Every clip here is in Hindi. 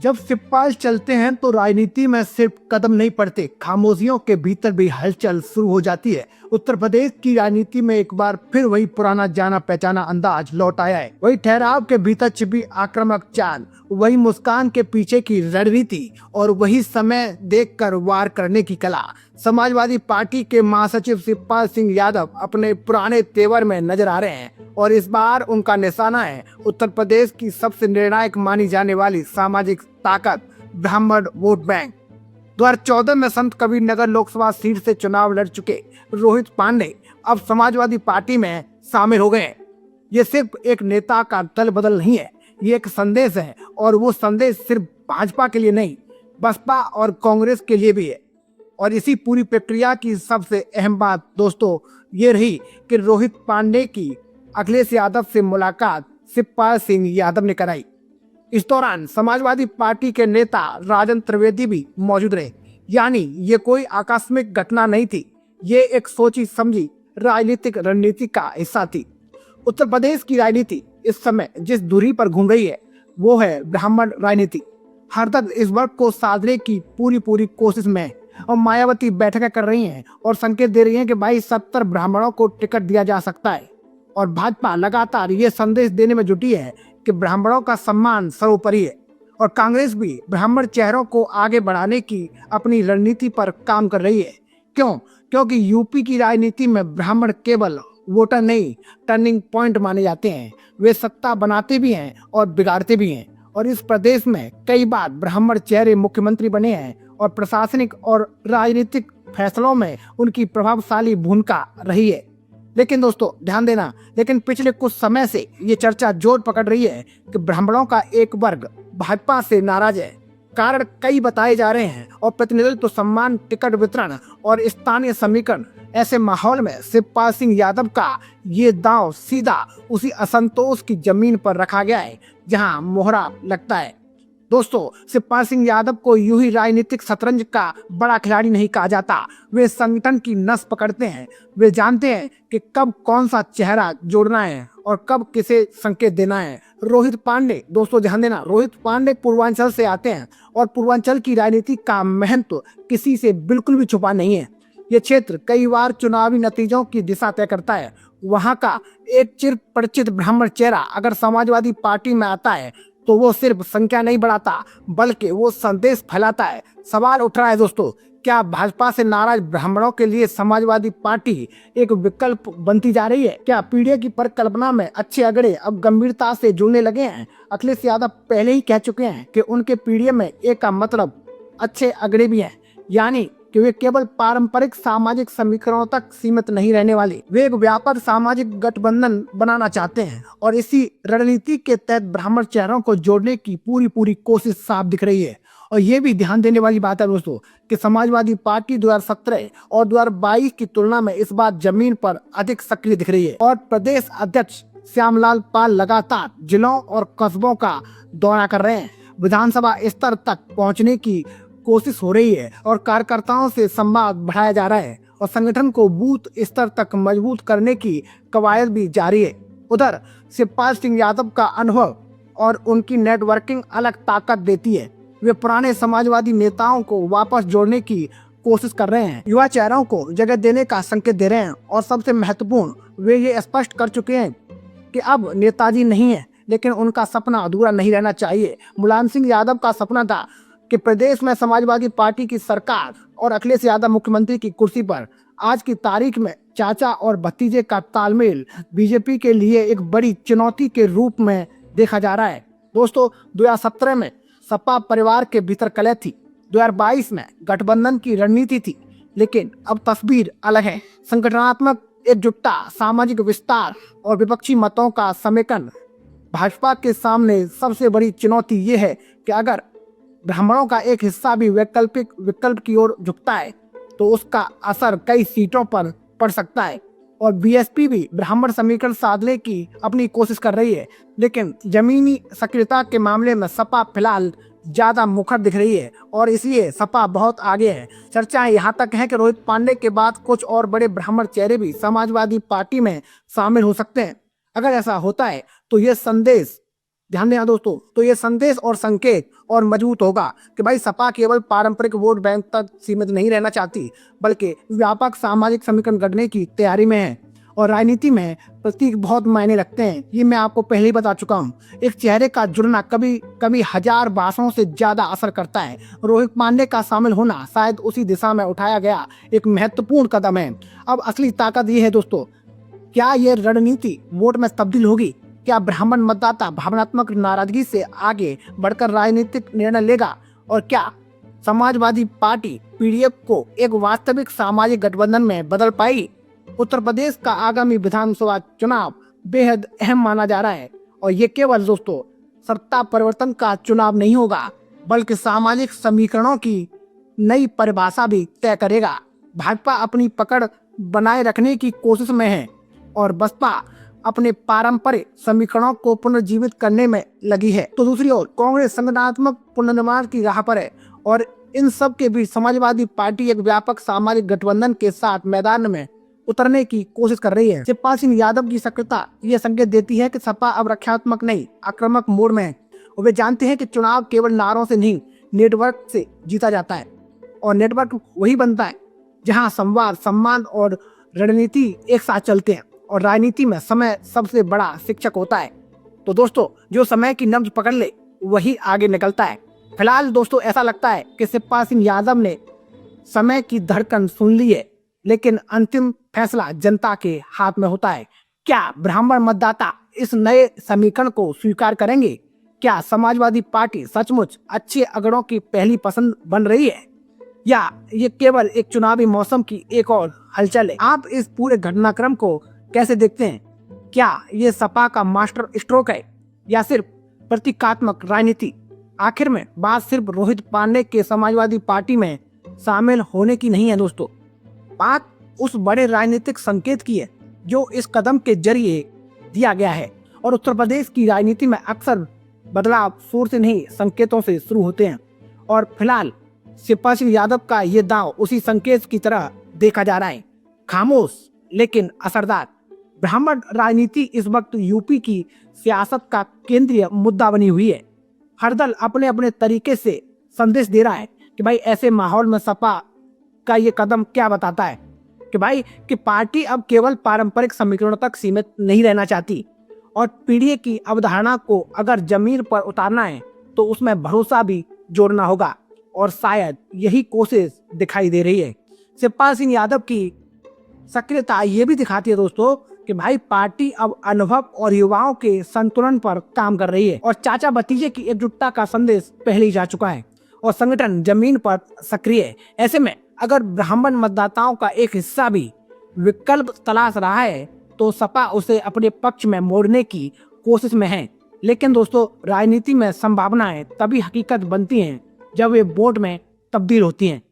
जब सिपाही चलते हैं तो राजनीति में सिर्फ कदम नहीं पड़ते, खामोशियों के भीतर भी हलचल शुरू हो जाती है। उत्तर प्रदेश की राजनीति में एक बार फिर वही पुराना जाना पहचाना अंदाज लौट आया है। वही ठहराव के भीतर छिपी आक्रामक चाल, वही मुस्कान के पीछे की रणनीति और वही समय देखकर वार करने की कला। समाजवादी पार्टी के महासचिव शिवपाल सिंह यादव अपने पुराने तेवर में नजर आ रहे हैं और इस बार उनका निशाना है उत्तर प्रदेश की सबसे निर्णायक मानी जाने वाली सामाजिक ताकत ब्राह्मण वोट बैंक। 2014 में संत कबीर नगर लोकसभा सीट से चुनाव लड़ चुके रोहित पांडे अब समाजवादी पार्टी में शामिल हो गए। ये सिर्फ एक नेता का दल बदल नहीं है, ये एक संदेश है और वो संदेश सिर्फ भाजपा के लिए नहीं, बसपा और कांग्रेस के लिए भी है। और इसी पूरी प्रक्रिया की सबसे अहम बात दोस्तों ये रही कि रोहित पांडे की अखिलेश यादव से मुलाकात शिवपाल सिंह यादव ने कराई। इस दौरान समाजवादी पार्टी के नेता राजन त्रिवेदी भी मौजूद रहे। यानी ये कोई आकस्मिक घटना नहीं थी, ये एक सोची समझी राजनीतिक रणनीति का हिस्सा थी। उत्तर प्रदेश की राजनीति इस समय जिस दूरी पर घूम रही है वो है ब्राह्मण राजनीति। हर तक इस वर्ग को साधने की पूरी कोशिश में और मायावती बैठकें कर रही हैं और संकेत दे रही हैं कि भाई 70 ब्राह्मणों को टिकट दिया जा सकता है। और भाजपा लगातार ये संदेश देने में जुटी है कि ब्राह्मणों का सम्मान सर्वोपरि है। और कांग्रेस भी ब्राह्मण चेहरों को आगे बढ़ाने की अपनी रणनीति पर काम कर रही है। क्यों? क्योंकि यूपी की राजनीति में ब्राह्मण केवल वोटर नहीं, टर्निंग पॉइंट माने जाते हैं। वे सत्ता बनाते भी हैं और बिगाड़ते भी हैं। और इस प्रदेश में कई बार ब्राह्मण चेहरे मुख्यमंत्री बने हैं और प्रशासनिक और राजनीतिक फैसलों में उनकी प्रभावशाली भूमिका रही है। लेकिन दोस्तों ध्यान देना, लेकिन पिछले कुछ समय से ये चर्चा जोर पकड़ रही है कि ब्राह्मणों का एक वर्ग भाजपा से नाराज है। कारण कई बताए जा रहे हैं और प्रतिनिधित्व, सम्मान, टिकट वितरण और स्थानीय समीकरण। ऐसे माहौल में शिवपाल सिंह यादव का ये दांव सीधा उसी असंतोष की जमीन पर रखा गया है जहां मोहरा लगता है। दोस्तों शिवपाल सिंह यादव को यूं ही राजनीतिक शतरंज का बड़ा खिलाड़ी नहीं कहा जाता। वे संगठन की नस पकड़ते हैं। वे जानते हैं कि कब कौन सा चेहरा जोड़ना है और कब किसे संकेत देना है। रोहित पांडे, दोस्तों ध्यान देना, रोहित पांडे पूर्वांचल से आते हैं और पूर्वांचल की राजनीति का महत्व किसी से बिल्कुल भी छुपा नहीं है। ये क्षेत्र कई बार चुनावी नतीजों की दिशा तय करता है। वहाँ का एक चिर परिचित ब्राह्मण चेहरा अगर समाजवादी पार्टी में आता है तो वो सिर्फ संख्या नहीं बढ़ाता बल्कि वो संदेश फैलाता है। सवाल उठ रहा है दोस्तों, क्या भाजपा से नाराज ब्राह्मणों के लिए समाजवादी पार्टी एक विकल्प बनती जा रही है? क्या पीढ़ी की परिकल्पना में अच्छे अगड़े अब गंभीरता से जुड़ने लगे हैं? अखिलेश यादव पहले ही कह चुके हैं कि उनके पीढ़ी में एक का मतलब अच्छे अगड़े भी हैं, यानी कि वे केवल पारंपरिक सामाजिक समीकरणों तक सीमित नहीं रहने वाले। वे एक व्यापक सामाजिक गठबंधन बनाना चाहते हैं और इसी रणनीति के तहत ब्राह्मण चेहरों को जोड़ने की पूरी कोशिश साफ दिख रही है। और ये भी ध्यान देने वाली बात है दोस्तों कि समाजवादी पार्टी 2017 और 2022 की तुलना में इस बार जमीन पर अधिक सक्रिय दिख रही है। और प्रदेश अध्यक्ष श्यामलाल पाल लगातार जिलों और कस्बों का दौरा कर रहे हैं। विधानसभा स्तर तक पहुँचने की कोशिश हो रही है और कार्यकर्ताओं से संवाद बढ़ाया जा रहा है और संगठन को बूथ स्तर तक मजबूत करने की कवायद भी जारी है। उधर शिवपाल सिंह यादव का अनुभव और उनकी नेटवर्किंग अलग ताकत देती है। वे पुराने समाजवादी नेताओं को वापस जोड़ने की कोशिश कर रहे हैं, युवा चेहरों को जगह देने का संकेत दे रहे हैं और सबसे महत्वपूर्ण वे ये स्पष्ट कर चुके हैं कि अब नेताजी नहीं है, लेकिन उनका सपना अधूरा नहीं रहना चाहिए। मुलायम सिंह यादव का सपना था कि प्रदेश में समाजवादी पार्टी की सरकार और अखिलेश यादव मुख्यमंत्री की कुर्सी पर। आज की तारीख में चाचा और भतीजे का तालमेल बीजेपी के लिए एक बड़ी चुनौती के रूप में देखा जा रहा है। दोस्तों 2017 में सपा परिवार के भीतर कलह थी, 2022 में गठबंधन की रणनीति थी, लेकिन अब तस्वीर अलग है। संगठनात्मक एकजुटता, सामाजिक विस्तार और विपक्षी मतों का समेकन। भाजपा के सामने सबसे बड़ी चुनौती ये है कि अगर ब्राह्मणों का एक हिस्सा भी विकल्प की ओर झुकता है तो उसका असर कई सीटों पर पड़ सकता है। और बीएसपी भी ब्राह्मण समीकरण साधने की अपनी कोशिश कर रही है, लेकिन जमीनी सक्रियता के मामले में सपा फिलहाल ज्यादा मुखर दिख रही है और इसलिए सपा बहुत आगे है। चर्चाएं यहाँ तक है कि रोहित पांडे के बाद कुछ और बड़े ब्राह्मण चेहरे भी समाजवादी पार्टी में शामिल हो सकते हैं। अगर ऐसा होता है तो ये संदेश, ध्यान देना दोस्तों, तो ये संदेश और संकेत और मजबूत होगा कि भाई सपा केवल पारंपरिक वोट बैंक तक सीमित नहीं रहना चाहती, बल्कि व्यापक सामाजिक समीकरण गढ़ने की तैयारी में है। और राजनीति में प्रतीक बहुत मायने रखते हैं, ये मैं आपको पहले ही बता चुका हूँ। एक चेहरे का जुड़ना कभी कभी 1000 भाषणों से ज्यादा असर करता है। रोहित पांडे का शामिल होना शायद उसी दिशा में उठाया गया एक महत्वपूर्ण कदम है। अब असली ताकत ये है दोस्तों, क्या ये रणनीति वोट में तब्दील होगी? क्या ब्राह्मण मतदाता भावनात्मक नाराजगी से आगे बढ़कर राजनीतिक निर्णय लेगा? और क्या समाजवादी पार्टी पीडीएफ को एक वास्तविक सामाजिक गठबंधन में बदल पाएगी? उत्तर प्रदेश का आगामी विधानसभा चुनाव बेहद अहम माना जा रहा है, और ये केवल दोस्तों सत्ता परिवर्तन का चुनाव नहीं होगा, बल्कि सामाजिक समीकरणों की नई परिभाषा भी तय करेगा। भाजपा अपनी पकड़ बनाए रखने की कोशिश में है और बसपा अपने पारंपरिक समीकरणों को पुनर्जीवित करने में लगी है। तो दूसरी ओर कांग्रेस संगठनात्मक पुनर्निर्माण की राह पर है, और इन सब के बीच समाजवादी पार्टी एक व्यापक सामाजिक गठबंधन के साथ मैदान में उतरने की कोशिश कर रही है। शिवपाल सिंह यादव की सक्रियता यह संकेत देती है कि सपा अब रक्षात्मक नहीं, आक्रामक मोड में है। और वे जानते हैं कि चुनाव केवल नारों से नहीं, नेटवर्क से जीता जाता है, और नेटवर्क वही बनता है जहां संवाद, सम्मान और रणनीति एक साथ चलते हैं। और राजनीति में समय सबसे बड़ा शिक्षक होता है। तो दोस्तों, जो समय की नब्ज पकड़ ले वही आगे निकलता है। फिलहाल दोस्तों ऐसा लगता है कि शिवपाल सिंह यादव ने समय की धड़कन सुन ली है, लेकिन अंतिम फैसला जनता के हाथ में होता है। क्या ब्राह्मण मतदाता इस नए समीकरण को स्वीकार करेंगे? क्या समाजवादी पार्टी सचमुच अच्छे अगड़ों की पहली पसंद बन रही है, या ये केवल एक चुनावी मौसम की एक और हलचल है? आप इस पूरे घटनाक्रम को कैसे देखते हैं? क्या ये सपा का मास्टर स्ट्रोक है या सिर्फ प्रतीकात्मक राजनीति? आखिर में बात सिर्फ रोहित पांडे के समाजवादी पार्टी में शामिल होने की नहीं है दोस्तों, बात उस बड़े राजनीतिक संकेत की है जो इस कदम के जरिए दिया गया है। और उत्तर प्रदेश की राजनीति में अक्सर बदलाव शोर से नहीं, संकेतों से शुरू होते हैं। और फिलहाल शिवपाल सिंह यादव का ये दांव उसी संकेत की तरह देखा जा रहा है, खामोश लेकिन असरदार। ब्राह्मण राजनीति इस वक्त यूपी की सियासत का केंद्रीय मुद्दा बनी हुई है। हर दल अपने अपने तरीके से संदेश दे रहा है कि भाई ऐसे माहौल में सपा का ये कदम क्या बताता है कि भाई कि पार्टी अब केवल पारंपरिक समीकरणों तक सीमित नहीं रहना चाहती, और पीढ़ी की अवधारणा को अगर जमीन पर उतारना है तो उसमें भरोसा भी जोड़ना होगा। और शायद यही कोशिश दिखाई दे रही है। शिवपाल सिंह यादव की सक्रियता ये भी दिखाती है दोस्तों कि भाई पार्टी अब अनुभव और युवाओं के संतुलन पर काम कर रही है, और चाचा भतीजे की एकजुटता का संदेश पहले ही जा चुका है, और संगठन जमीन पर सक्रिय है। ऐसे में अगर ब्राह्मण मतदाताओं का एक हिस्सा भी विकल्प तलाश रहा है तो सपा उसे अपने पक्ष में मोड़ने की कोशिश में है। लेकिन दोस्तों, राजनीति में संभावनाएं तभी हकीकत बनती हैं जब वे वोट में तब्दील होती हैं।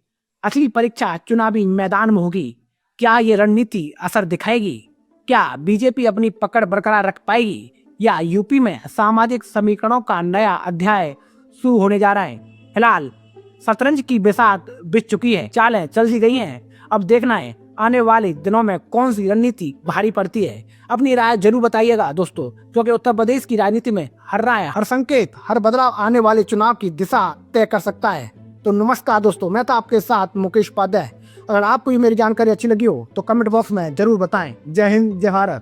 असली परीक्षा चुनावी मैदान में होगी। क्या ये रणनीति असर दिखाएगी? क्या बीजेपी अपनी पकड़ बरकरार रख पाएगी, या यूपी में सामाजिक समीकरणों का नया अध्याय शुरू होने जा रहा है? फिलहाल शतरंज की बिसात बिछ चुकी है, चालें चल सी गई हैं। अब देखना है आने वाले दिनों में कौन सी रणनीति भारी पड़ती है। अपनी राय जरूर बताइएगा दोस्तों, क्योंकि उत्तर प्रदेश की राजनीति में हर राय, हर संकेत, हर बदलाव आने वाले चुनाव की दिशा तय कर सकता है। तो नमस्कार दोस्तों, मैं था आपके साथ मुकेश उपाध्याय। अगर आपको ये मेरी जानकारी अच्छी लगी हो तो कमेंट बॉक्स में जरूर बताएं। जय हिंद, जय भारत।